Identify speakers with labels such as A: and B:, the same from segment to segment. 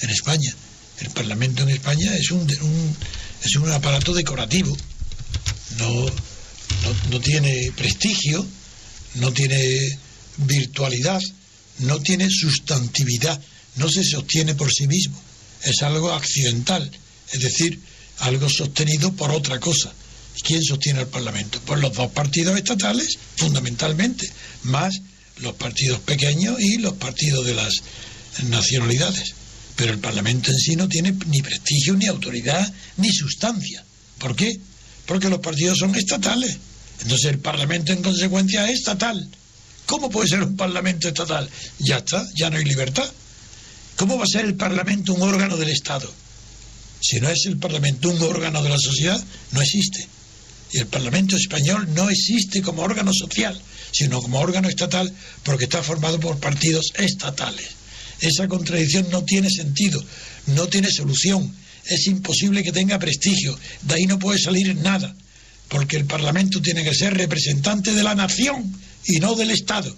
A: en España. El Parlamento en España es un aparato decorativo. No tiene prestigio, no tiene virtualidad, no tiene sustantividad, no se sostiene por sí mismo. Es algo accidental, es decir, algo sostenido por otra cosa. ¿Y quién sostiene el Parlamento? Pues los dos partidos estatales, fundamentalmente, más los partidos pequeños y los partidos de las nacionalidades. Pero el Parlamento en sí no tiene ni prestigio, ni autoridad, ni sustancia. ¿Por qué? Porque los partidos son estatales. Entonces el Parlamento en consecuencia es estatal. ¿Cómo puede ser un Parlamento estatal? Ya está, ya no hay libertad. ¿Cómo va a ser el Parlamento un órgano del Estado? Si no es el Parlamento un órgano de la sociedad, no existe. Y el Parlamento español no existe como órgano social, sino como órgano estatal, porque está formado por partidos estatales. Esa contradicción no tiene sentido, no tiene solución, es imposible que tenga prestigio, de ahí no puede salir nada, porque el Parlamento tiene que ser representante de la nación y no del Estado.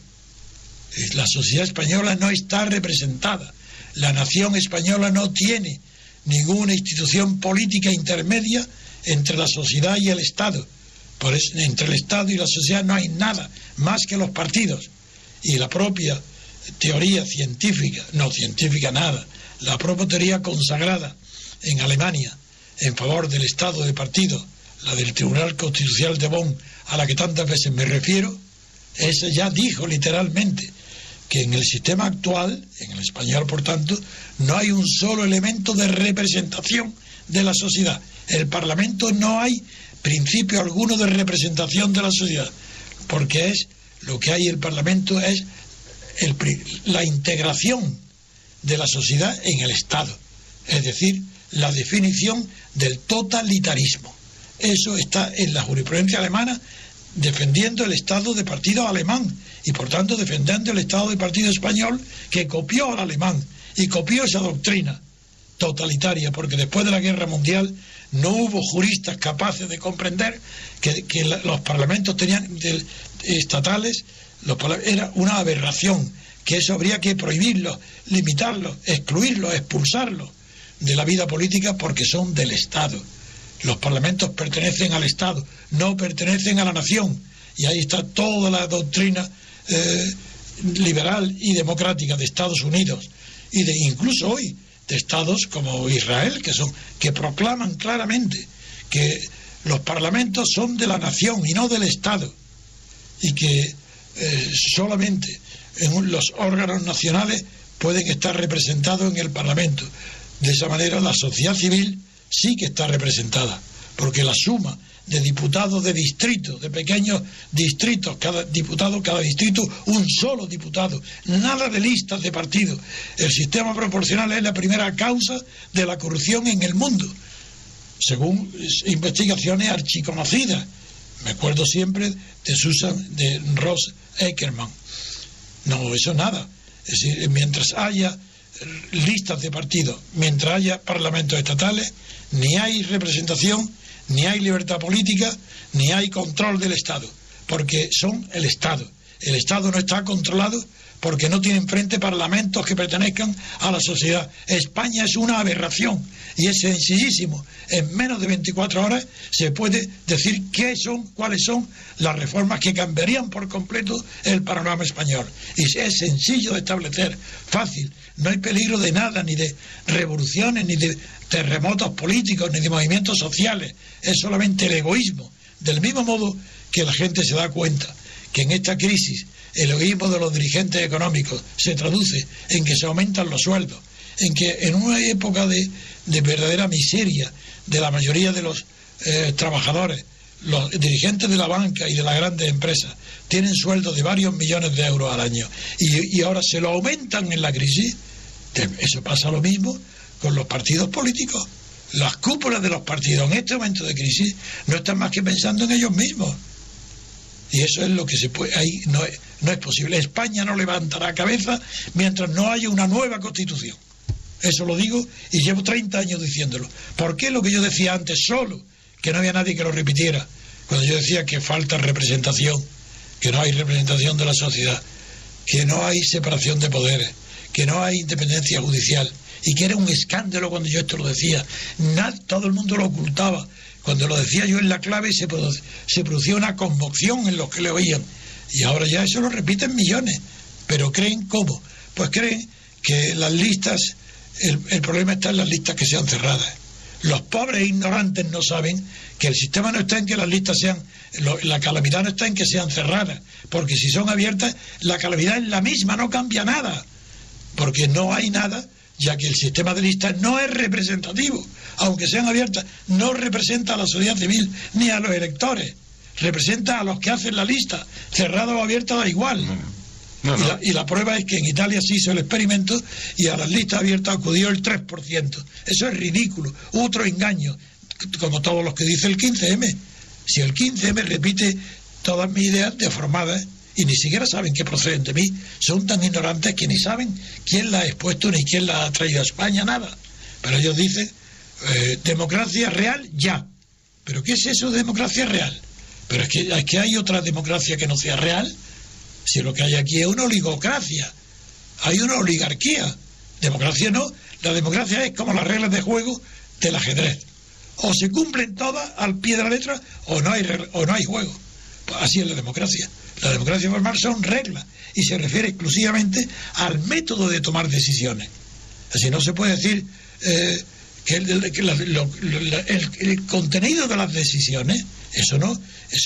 A: La sociedad española no está representada, la nación española no tiene ninguna institución política intermedia entre la sociedad y el Estado. Por eso, entre el Estado y la sociedad no hay nada más que los partidos. Y la propia teoría científica, no científica nada, la propia teoría consagrada en Alemania en favor del Estado de partidos, la del Tribunal Constitucional de Bonn, a la que tantas veces me refiero, esa ya dijo literalmente que en el sistema actual, en el español por tanto, no hay un solo elemento de representación de la sociedad. El Parlamento no hay principio alguno de representación de la sociedad, porque es lo que hay en el Parlamento es la integración de la sociedad en el Estado, es decir, la definición del totalitarismo. Eso está en la jurisprudencia alemana, defendiendo el Estado de partido alemán y por tanto defendiendo el Estado de partido español, que copió al alemán y copió esa doctrina totalitaria, porque después de la Guerra Mundial no hubo juristas capaces de comprender que los parlamentos estatales era una aberración, que eso habría que prohibirlo, limitarlo, excluirlo, expulsarlo de la vida política, porque son del Estado. Los parlamentos pertenecen al Estado, no pertenecen a la nación, y ahí está toda la doctrina liberal y democrática de Estados Unidos y de incluso hoy de estados como Israel, que proclaman claramente que los parlamentos son de la nación y no del Estado, y que solamente en los órganos nacionales pueden estar representados en el Parlamento. De esa manera la sociedad civil sí que está representada, porque la suma de diputados de distritos, de pequeños distritos, cada distrito un solo diputado, nada de listas de partidos. El sistema proporcional es la primera causa de la corrupción en el mundo, según investigaciones archiconocidas. Me acuerdo siempre de Ross Ackerman. No, eso nada. Es decir, mientras haya listas de partidos, mientras haya parlamentos estatales, ni hay representación, ni hay libertad política, ni hay control del Estado, porque son el Estado. El Estado no está controlado porque no tiene enfrente parlamentos que pertenezcan a la sociedad. España es una aberración y es sencillísimo. En menos de 24 horas se puede decir cuáles son las reformas que cambiarían por completo el panorama español. Y es sencillo de establecer, fácil. No hay peligro de nada, ni de revoluciones, ni de terremotos políticos, ni de movimientos sociales. Es solamente el egoísmo. Del mismo modo que la gente se da cuenta que en esta crisis el egoísmo de los dirigentes económicos se traduce en que se aumentan los sueldos, en que en una época de verdadera miseria de la mayoría de los trabajadores, los dirigentes de la banca y de las grandes empresas tienen sueldos de varios millones de euros al año y ahora se lo aumentan en la crisis. Eso pasa lo mismo con los partidos políticos. Las cúpulas de los partidos en este momento de crisis no están más que pensando en ellos mismos. Y eso es lo que se puede. Ahí no es posible. España no levantará cabeza mientras no haya una nueva Constitución. Eso lo digo y llevo 30 años diciéndolo. ¿Por qué lo que yo decía antes solo? Que no había nadie que lo repitiera. Cuando yo decía que falta representación, que no hay representación de la sociedad, que no hay separación de poderes, que no hay independencia judicial y que era un escándalo cuando yo esto lo decía. Todo el mundo lo ocultaba. Cuando lo decía yo en La Clave se producía una conmoción en los que le oían. Y ahora ya eso lo repiten millones. Pero ¿creen cómo? Pues creen que las listas, el problema está en las listas que sean cerradas. Los pobres ignorantes no saben que el sistema no está en que las listas sean, la calamidad no está en que sean cerradas, porque si son abiertas, la calamidad es la misma, no cambia nada, porque no hay nada, ya que el sistema de listas no es representativo, aunque sean abiertas, no representa a la sociedad civil ni a los electores, representa a los que hacen la lista, cerrada o abierta da igual. No. Y la prueba es que en Italia se hizo el experimento y a las listas abiertas acudió el 3%. Eso es ridículo, otro engaño, como todos los que dice el 15M. Si el 15M repite todas mis ideas deformadas y ni siquiera saben que proceden de mí, son tan ignorantes que ni saben quién las ha expuesto ni quién las ha traído a España, nada. Pero ellos dicen, democracia real ya. ¿Pero qué es eso de democracia real? Pero es que hay otra democracia que no sea real. Si lo que hay aquí es una oligocracia, hay una oligarquía. Democracia no, la democracia es como las reglas de juego del ajedrez. O se cumplen todas al pie de la letra o no hay juego. Pues así es la democracia. La democracia formal son reglas y se refiere exclusivamente al método de tomar decisiones. Así no se puede decir que el contenido de las decisiones, eso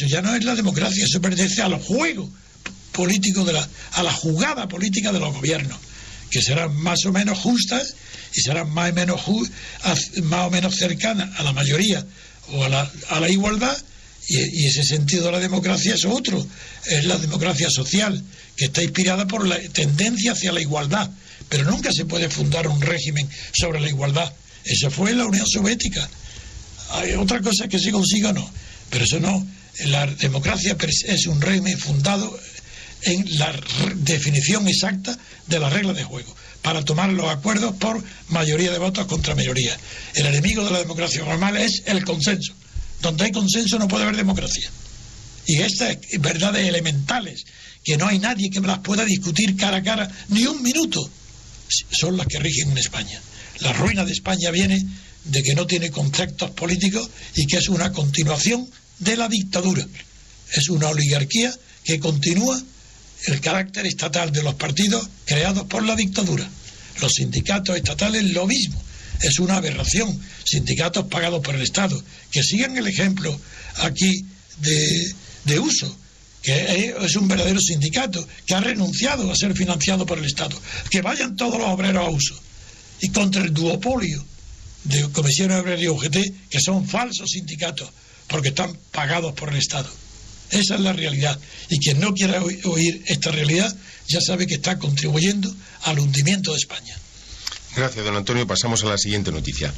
A: ya no es la democracia, eso pertenece al juego político a la jugada política de los gobiernos, que serán más o menos justas y serán más o menos cercanas a la mayoría o a la igualdad, y ese sentido de la democracia es otro, es la democracia social, que está inspirada por la tendencia hacia la igualdad, pero nunca se puede fundar un régimen sobre la igualdad. Eso fue la Unión Soviética. Hay otra cosa que se consiga o no, pero eso no. La democracia es un régimen fundado en la definición exacta de las reglas de juego, para tomar los acuerdos por mayoría de votos contra mayoría. El enemigo de la democracia normal es el consenso. Donde hay consenso no puede haber democracia. Y estas verdades elementales, que no hay nadie que me las pueda discutir cara a cara ni un minuto, son las que rigen en España. La ruina de España viene de que no tiene conceptos políticos y que es una continuación de la dictadura. Es una oligarquía que continúa el carácter estatal de los partidos creados por la dictadura. Los sindicatos estatales lo mismo, es una aberración. Sindicatos pagados por el Estado, que sigan el ejemplo aquí de Uso, que es un verdadero sindicato que ha renunciado a ser financiado por el Estado. Que vayan todos los obreros a Uso, y contra el duopolio de Comisiones Obreras y UGT, que son falsos sindicatos porque están pagados por el Estado. Esa es la realidad, y quien no quiera oír esta realidad ya sabe que está contribuyendo al hundimiento de España.
B: Gracias, don Antonio. Pasamos a la siguiente noticia.